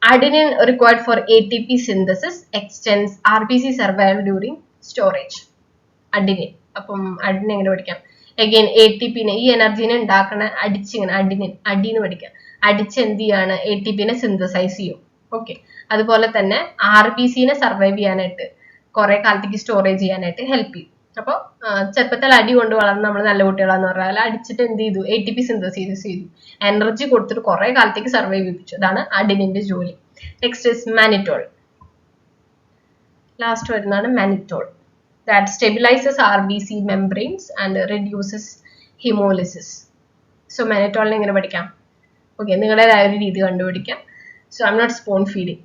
Adenine required for ATP synthesis extends RBC survival during storage. Adenine. അപ്പം അഡിനിൻ എങ്ങനെ പഠിക്കാം? അഗൈൻ ATP-നെ, ഈ എനർജീനെ ഉണ്ടാക്കണ അടിച്ചിങ്ങനെ അഡിന്ന് പഠിക്കാം. അടിച്ച് എന്ത് ചെയ്യാണ്? ATP-നെ സിന്തസൈസ് ചെയ്യും. ഓക്കെ, അതുപോലെ തന്നെ RBC-നെ സർവൈവ് ചെയ്യാനായിട്ട് കുറെ കാലത്തേക്ക് സ്റ്റോറേജ് ചെയ്യാനായിട്ട് ഹെൽപ്പ് ചെയ്യും. അപ്പൊ ചെറുപ്പത്തിൽ അടി കൊണ്ട് വളർന്ന് നമ്മൾ നല്ല കുട്ടികളാന്ന് പറഞ്ഞാൽ അടിച്ചിട്ട് എന്ത് ചെയ്തു? ATP സിന്തസൈസ് ചെയ്തു, എനർജി കൊടുത്തിട്ട് കുറെ കാലത്തേക്ക് സർവൈവ് ചെയ്യിപ്പിച്ചു. അതാണ് അഡിനിന്റെ ജോലി. Next is mannitol. ലാസ്റ്റ് വരുന്നതാണ് mannitol. That stabilizes RBC membranes and reduces hemolysis. So mannitol എങ്ങനെ പഠിക്കാം? ഓക്കെ, നിങ്ങളുടേതായ ഒരു രീതി കണ്ടുപിടിക്കാം. So I'm not spoon feeding,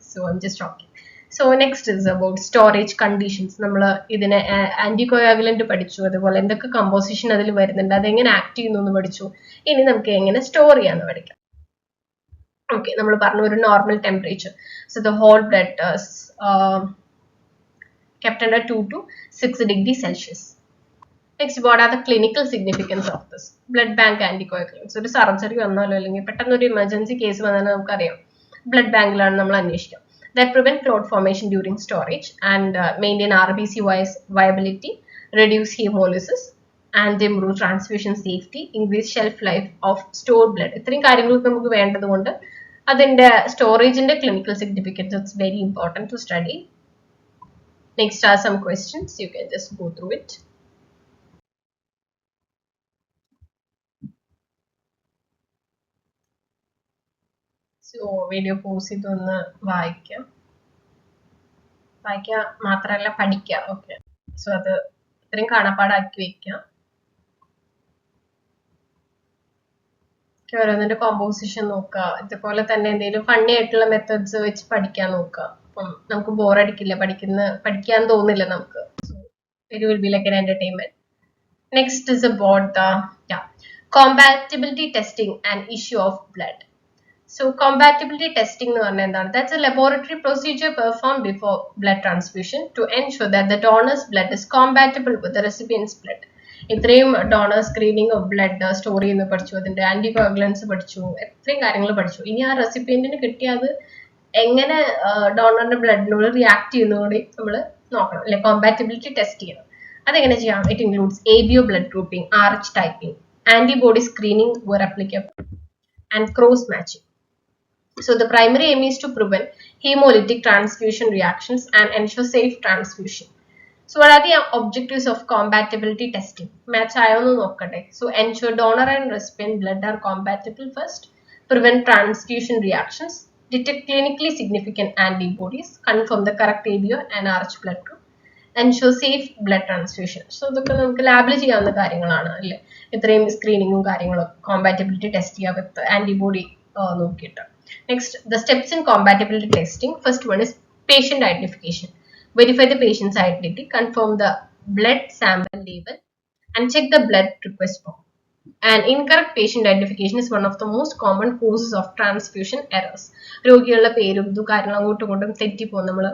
so I'm just talking. So next is about storage conditions. നമ്മൾ ഇതിനെ ആന്റികോയാഗുലന്റ് പഠിച്ചു, അതുപോലെ എന്തൊക്കെ കമ്പോസിഷൻ അതിൽ വരുന്നുണ്ട്, അതെങ്ങനെ ആക്ട് ചെയ്യുന്നു എന്ന് പഠിച്ചു. ഇനി നമുക്ക് എങ്ങനെ സ്റ്റോർ ചെയ്യാന്ന് പഠിക്കാം. ഓക്കെ, നമ്മൾ പറഞ്ഞു ഒരു normal temperature. So the whole blood kept under 2 to 6 degrees Celsius. Next, what are the clinical significance of this? Blood bank anticoagulants. ഒരു സർജറി വന്നാലോ അല്ലെങ്കിൽ പെട്ടെന്ന് ഒരു എമർജൻസി കേസ് വന്നാലും നമുക്കറിയാം ബ്ലഡ് ബാങ്കിലാണ് നമ്മൾ അന്വേഷിക്കുക. That prevent clot formation during storage and maintain RBC viability, reduce hemolysis and improve transfusion safety, increase shelf life of stored blood. ഇത്രയും കാര്യങ്ങൾക്ക് നമുക്ക് വേണ്ടത് കൊണ്ട് അതിന്റെ സ്റ്റോറേജിന്റെ clinical significance it's very important to study. Next are some questions. You can just go through it. So video pause ചെയ്തൊന്ന് വായിക്കാം. വായിക്കുക മാത്രമല്ല പഠിക്കുക. ഓക്കെ, സോ അത് ഇത്രയും കാണാപ്പാടാക്കി വെക്കാം. ഓരോന്നിന്റെ കോമ്പോസിഷൻ നോക്കുക. ഇതുപോലെ തന്നെ എന്തെങ്കിലും ഫണ്ണി ആയിട്ടുള്ള മെത്തേഡ്സ് വെച്ച് പഠിക്കാൻ നോക്കുക. അപ്പം നമുക്ക് ബോറടിക്കില്ല, പഠിക്കാൻ തോന്നില്ല നമുക്ക്. It will be like an entertainment. Next is about the compatibility testing and issue of blood. So compatibility testing എന്ന് പറഞ്ഞാൽ എന്താണ്? That's a laboratory procedure performed before blood transfusion to ensure that the donor's blood is compatible with the recipient's blood. ഇത്രയും donor screening of blood store ചെയ്യുന്ന പഠിച്ചു, അതിന്റെ ആന്റികോഗുലൻസ് പഠിച്ചു, എത്രയും കാര്യങ്ങൾ പഠിച്ചു. ഇനി ആ റെസിപ്പിയന്റിന് കിട്ടിയത് എങ്ങനെ ഡോണറിന്റെ ബ്ലഡിനോട് റിയാക്ട് ചെയ്യുന്നതോടെ നമ്മൾ നോക്കണം, അല്ലെ കോമ്പാറ്റബിലിറ്റി ടെസ്റ്റ് ചെയ്യണം. അതെങ്ങനെ ചെയ്യാം? It includes ABO blood grouping, RH typing, antibody screening were applicable, and cross matching. So the primary aim is to prevent hemolytic transfusion reactions and ensure safe transfusion. So what are the objectives of compatibility testing? Match ayonu nokkate. So ensure donor and recipient blood are compatible first, prevent transfusion reactions, detect clinically significant antibodies, confirm the correct ABO and RH blood group, ensure safe blood transfusion. So ഇതൊക്കെ നമുക്ക് ലാബിൽ ചെയ്യാവുന്ന കാര്യങ്ങളാണ് അല്ലേ, ഇത്രയും സ്ക്രീനിങ്ങും കാര്യങ്ങളും compatibility test ചെയ്യുക വിത്ത് antibody നോക്കിയിട്ട്. Next, the steps in compatibility testing. First one is patient identification. Verify the patient's identity, confirm the blood sample label, and check the blood request form. And incorrect patient identification is one of the most common causes of transfusion errors. രോഗികളുടെ പേരും ഇതും കാര്യങ്ങളും അങ്ങോട്ടും ഇങ്ങോട്ടും തെറ്റിപ്പോകും. നമ്മൾ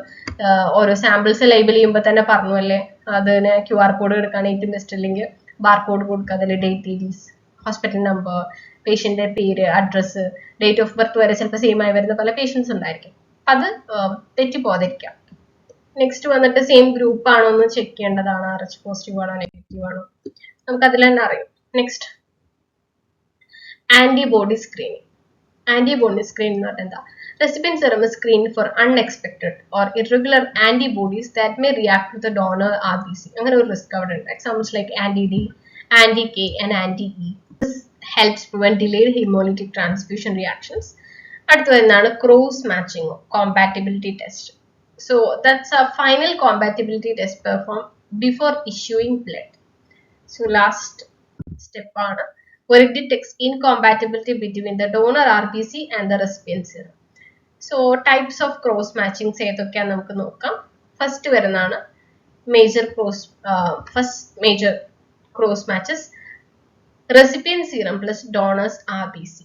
ഓരോ samples label ചെയ്യുമ്പോൾ തന്നെ പറഞ്ഞു അല്ലേ, അതിന് QR കോഡ് എടുക്കാൻ ഏറ്റവും ബെസ്റ്റ്, അല്ലെങ്കിൽ ബാർകോഡ് കൊടുക്കുക, അതിൽ ഡേറ്റ്, ഏരീസ്, ഹോസ്പിറ്റൽ നമ്പർ, പേഷ്യന്റെ പേര്, അഡ്രസ്സ്, ഡേറ്റ് ഓഫ് ബർത്ത് വരെ ചിലപ്പോൾ സെയിം ആയി വരുന്ന പല പേഷ്യൻസ് ഉണ്ടായിരിക്കും. അത് തെറ്റിപ്പോകാതിരിക്കാം. നെക്സ്റ്റ് വന്നിട്ട് സെയിം ഗ്രൂപ്പ് ആണോ എന്ന് ചെക്ക് ചെയ്യേണ്ടതാണ്. RH പോസിറ്റീവ് ആണോ നെഗറ്റീവ് ആണോ നമുക്ക് അതിൽ തന്നെ അറിയാം. Next, antibody screening. Antibody screening എന്ന് പറഞ്ഞാൽ എന്താ? Recipient serum is screened for unexpected or irregular antibodies that may react to the donor RBC. അങ്ങനെ ഒരു റിസ്ക് അവിടെ ഉണ്ട്. Examples like anti-D, anti-K and anti-E. This helps prevent delayed hemolytic transfusion reactions. അടുത്തത് എന്താണ്? Cross matching compatibility test. So that's a final compatibility test performed before issuing blood. So last step ആണ് where it detects incompatibility between the donor RBC and the recipient serum. So types of cross matchings ഏതൊക്കെയാ നമുക്ക് നോക്കാം. First വരുന്നതാണ് major cross matches, recipient serum plus donors RBC.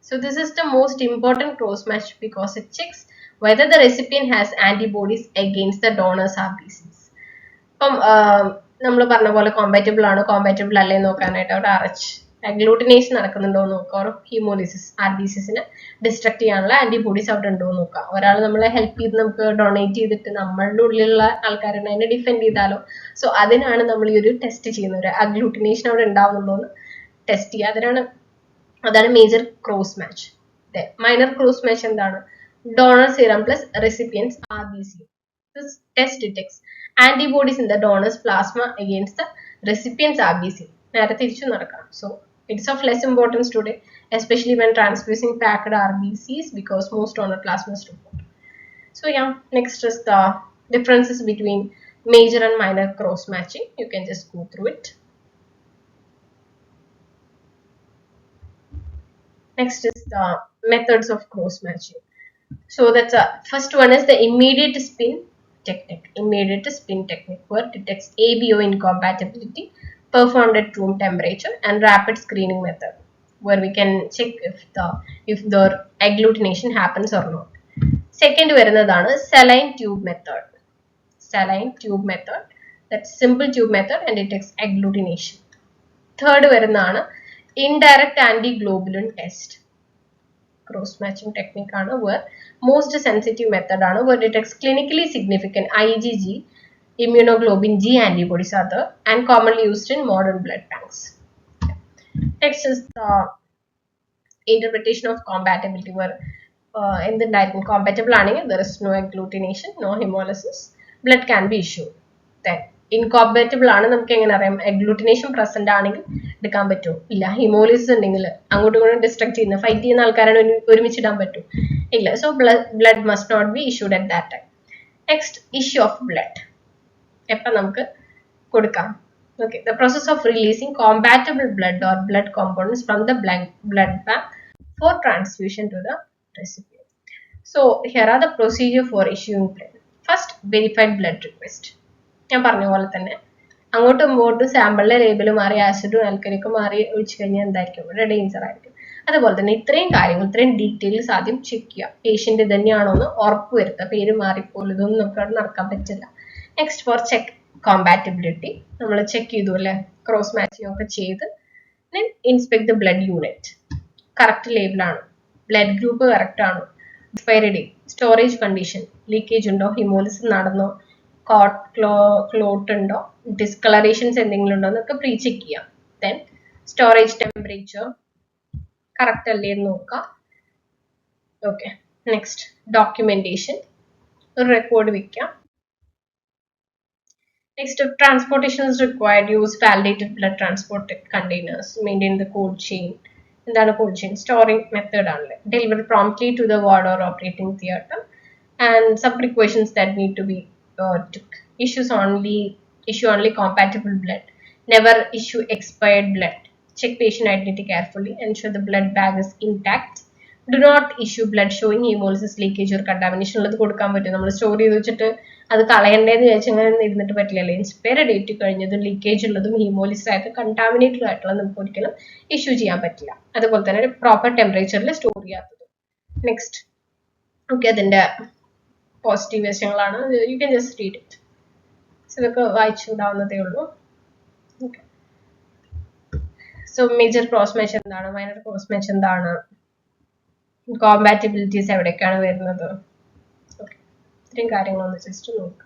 So this is the most important cross match because it checks whether the recipient has antibodies against the donors RBCs. അപ്പം നമ്മൾ പറഞ്ഞ പോലെ compatible ആണോ compatible അല്ലേ നോക്കാനായിട്ട് അവിടെ RH agglutination നടക്കുന്നുണ്ടോ എന്ന് നോക്കുക, ഓർ ഹീമോലിസിസ് RBCസിനെ ഡിസ്ട്രക്ട് ചെയ്യാനുള്ള ആന്റിബോഡീസ് അവിടെ ഉണ്ടോ എന്ന് നോക്കുക. ഒരാൾ നമ്മളെ ഹെൽപ്പ് ചെയ്ത് നമുക്ക് ഡൊണേറ്റ് ചെയ്തിട്ട് നമ്മളുടെ ഉള്ളിലുള്ള ആൾക്കാരെ അതിനെ ഡിഫെൻഡ് ചെയ്താലോ. സോ അതിനാണ് നമ്മൾ ഈ ഒരു ടെസ്റ്റ് ചെയ്യുന്നത്, ഒരു അഗ്ലൂട്ടിനേഷൻ അവിടെ ഉണ്ടാവുന്നുണ്ടോ എന്ന് ടെസ്റ്റ് ചെയ്യുക. അതാണ് major cross match. Minor cross match എന്താണ്? Donor serum plus recipients RBC. This test detects antibodies in the donor's plasma against the recipient's RBC. നേരെ തിരിച്ചു നടക്കാം. So it's of less importance today, especially when transfusing packed RBCs because most donor plasmas report. So yeah, next is the differences between major and minor cross matching. You can just go through it. Next is the methods of cross matching. So that's first one is the immediate spin technique. Immediate spin technique where it detects ABO incompatibility performed at room temperature, and rapid screening method where we can check if the agglutination happens or not. Second വരുന്നതാണ് saline tube method. Saline tube method, that's simple tube method and it detects agglutination. Third വരുന്നതാണ് indirect antiglobulin test. Cross matching technique ആണ് where most sensitive method ആണ് where detects clinically significant IgG, immunoglobulin G antibodies are there and commonly used in modern blood banks. Next is the interpretation of compatibility where in the compatible aanengil there is no agglutination, no hemolysis, blood can be issued. Then ഇൻകോമ്പാറ്റബിൾ ആണ് നമുക്ക് എങ്ങനെ അറിയാം? Agglutination present ആണെങ്കിൽ എടുക്കാൻ പറ്റുമോ? ഇല്ല. ഹിമോലിസിസ് ഉണ്ടെങ്കിൽ അങ്ങോട്ടും ഇങ്ങോട്ടും ഡിസ്ട്രക്ട് ചെയ്യുന്ന ഫൈറ്റ് ചെയ്യുന്ന ആൾക്കാരാണ് ഒരുമിച്ച് ഇടാൻ പറ്റും? ഇല്ല. So blood must not be issued at that time. Next, issue of blood എപ്പം നമുക്ക് കൊടുക്കാം? Okay, the process of releasing compatible blood or blood components from the blood bank for transfusion to the recipient. So here are the procedure for issuing blood. First, verified blood request. ഞാൻ പറഞ്ഞ പോലെ തന്നെ അങ്ങോട്ടും ഇങ്ങോട്ടും സാമ്പിളിലെ label മാറി ആസിഡും ആൽക്കലിക്കും മാറി ഒഴിച്ചു കഴിഞ്ഞാൽ എന്തായിരിക്കും? ഇവിടെ ഡേഞ്ചർ ആയിരിക്കും. അതുപോലെ തന്നെ ഇത്രയും കാര്യങ്ങൾ, ഇത്രയും ഡീറ്റെയിൽസ് ആദ്യം ചെക്ക് ചെയ്യുക. പേഷ്യന്റ് തന്നെയാണോ എന്ന് ഉറപ്പ് വരുത്തുക. പേര് മാറിപ്പോലും ഇതൊന്നും നമുക്ക് അവിടെ നടക്കാൻ പറ്റില്ല. നെക്സ്റ്റ്, ഫോർ ചെക്ക് കോമ്പാറ്റബിലിറ്റി നമ്മൾ ചെക്ക് ചെയ്തു അല്ലേ, ക്രോസ് മാച്ചിങ് ഒക്കെ ചെയ്ത് inspect the blood unit. Correct ലേബിളാണോ? ബ്ലഡ് ഗ്രൂപ്പ് കറക്റ്റ് ആണോ? Expiry date, storage condition, leakage ഉണ്ടോ, ഹിമോലിസിസ് നടന്നോ, ക്ലോട്ട് ഉണ്ടോ, ഡിസ്കളറേഷൻസ് എന്തെങ്കിലും ഉണ്ടോ എന്നൊക്കെ പ്രീ ചെക്ക് ചെയ്യാം. ദെൻ സ്റ്റോറേജ് ടെമ്പറേച്ചർ കറക്റ്റ് അല്ലേ എന്ന് നോക്കാം. ഓക്കെ, നെക്സ്റ്റ് ഡോക്യുമെന്റേഷൻ, ഒരു റെക്കോർഡ് വെക്കാം. Next, if transportation is required, use validated blood transport containers, maintain the cold chain. എന്താണ് cold chain? Storing method ആണല്ലേ. Deliver promptly to the ward or operating theatre. And some precautions that need to be took. Issue only compatible blood. Never issue expired blood. Check patient identity carefully. Ensure the blood bag is intact. Do not issue blood showing hemolysis leakage or contamination. ഉള്ളത് കൊടുക്കാൻ പറ്റും. നമ്മൾ store ചെയ്ത് വെച്ചിട്ട് അത് കളയണ്ടേന്ന് വിചാരിച്ചങ്ങനെ ഇരുന്നിട്ട് പറ്റില്ലല്ലോ. Expiry date കഴിഞ്ഞതും ലീക്കേജ് ഉള്ളതും ഹീമോലിസിസ് ആയിട്ട് കണ്ടാമിനേറ്റഡ് ആയിട്ടുള്ള നമുക്ക് ഒരിക്കലും ഇഷ്യൂ ചെയ്യാൻ പറ്റില്ല. അതുപോലെ തന്നെ പ്രോപ്പർ ടെമ്പറേച്ചറിൽ സ്റ്റോർ ചെയ്യാത്തത്. നെക്സ്റ്റ് ഓക്കെ, അതിന്റെ പോസിറ്റീവ് വശങ്ങളാണ്. You can just read it. ഇതൊക്കെ വായിച്ചുവിടാവുന്നതേ ഉള്ളൂ. സോ മേജർ ക്രോസ് മാച്ച് എന്താണ്, മൈനർ ക്രോസ് മാച്ച് എന്താണ്, കോമ്പാറ്റിബിലിറ്റീസ് എവിടേക്കാണ് വരുന്നത്, ഇത്രയും കാര്യങ്ങളൊന്ന് ജസ്റ്റ് നോക്കുക.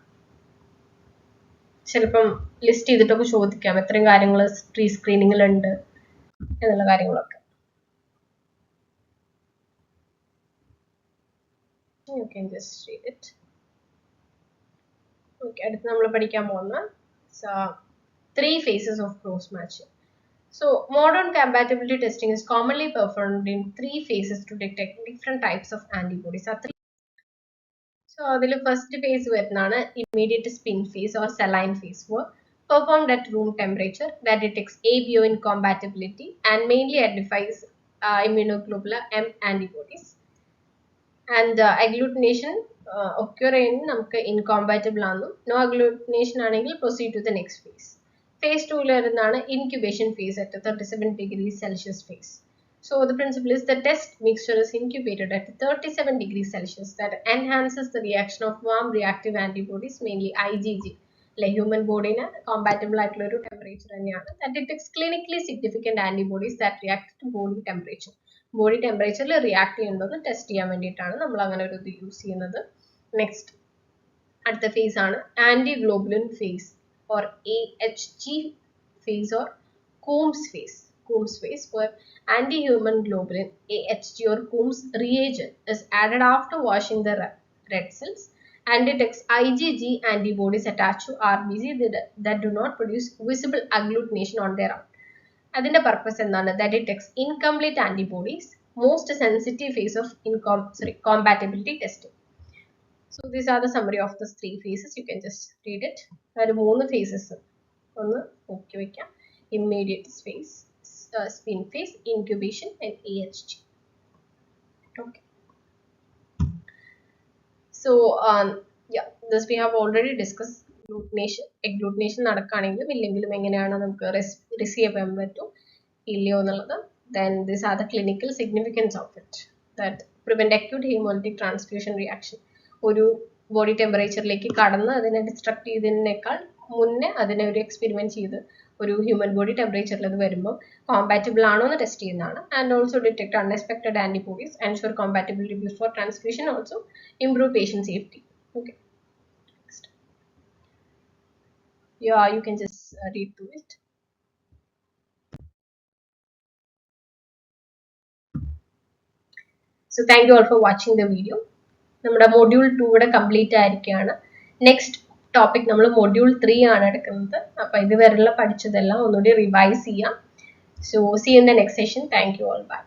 ചിലപ്പം ലിസ്റ്റ് ചെയ്തിട്ടൊക്കെ ചോദിക്കാം എത്രയും കാര്യങ്ങൾ പ്രീ സ്ക്രീനിങ്ങിലുണ്ട് എന്നുള്ള കാര്യങ്ങളൊക്കെ. You can just read it. Okay, അടുത്ത് നമ്മൾ പഠിക്കാൻ പോകുന്ന 3 phases of cross matching. So modern compatibility testing is commonly performed in 3 phases to detect different types of antibodies. So the first phase വരുന്നതാണ് immediate spin phase or saline phase, performed at room temperature, that detects ABO incompatibility and mainly identifies immunoglobulin M antibodies. And agglutination occur in നമുക്ക് incompatible ആണെന്നും no agglutination ആണെങ്കിൽ proceed to the next phase. Phase 2 ലാണ് incubation phase at 37 degrees Celsius phase. So the principle is the test mixture is incubated at 37 degrees Celsius. That enhances the reaction of warm reactive antibodies, mainly IgG. Like human body na compatible ആയിട്ടുള്ള ഒരു temperature തന്നെയാണ്. That detects clinically significant antibodies that react to body temperature. Body ടെമ്പറേച്ചറിൽ react ചെയ്യുന്നത് test ചെയ്യാൻ വേണ്ടിയിട്ടാണ് നമ്മൾ അങ്ങനെ ഒരു ഇത് യൂസ് ചെയ്യുന്നത്. നെക്സ്റ്റ് അടുത്ത ഫേസ് ആണ് anti globulin phase or AHG phase or Coombs phase. Coombs phase, where anti-human globulin AHG or Coombs reagent is added after washing the red cells and detects IgG antibodies attached to RBC that do not produce visible agglutination on their own. അതിന്റെ purpose എന്താണ്? That detects incomplete antibodies, most sensitive phase of compatibility testing. So these are the summary of the 3 phases. You can just read it. There are 3 phases. ഒന്ന് നോക്കി വെക്കാം. Immediate phase, spin phase, incubation and AHG. Okay. So yeah, this we have already discussed. Agglutination നടക്കുകയാണെങ്കിലും ഇല്ലെങ്കിലും എങ്ങനെയാണ് നമുക്ക് receive ചെയ്യാൻ പറ്റും ഇല്ലയോ എന്നുള്ളത്. Then these are the clinical significance of it, that prevent acute hemolytic transfusion reaction. ഒരു body ടെമ്പറേച്ചറിലേക്ക് കടന്ന് അതിനെ ഡിസ്ട്രക്ട് ചെയ്തതിനേക്കാൾ മുന്നേ അതിനെ ഒരു എക്സ്പെരിമെന്റ് ചെയ്ത് ഒരു ഹ്യൂമൻ ബോഡി ടെമ്പറേച്ചറിൽ അത് വരുമ്പോൾ കോമ്പാറ്റിബിൾ ആണോ എന്ന് ടെസ്റ്റ് ചെയ്യുന്നതാണ്. And also detect unexpected antibodies, ensure compatibility before transfusion, also improve patient safety. Okay, yeah, you can just read through it. So thank you all for watching the video. നമ്മുടെ module 2 ഇവിടെ complete ആയിരിക്കുകയാണ്. Next topic നമ്മൾ module 3 ആണ് എടുക്കുന്നത്. അപ്പോൾ ഇതുവരെയുള്ള പഠിച്ചതെല്ലാം ഒന്നുകൂടി revise ചെയ്യാം. So see you in the next session. Thank you all. Bye.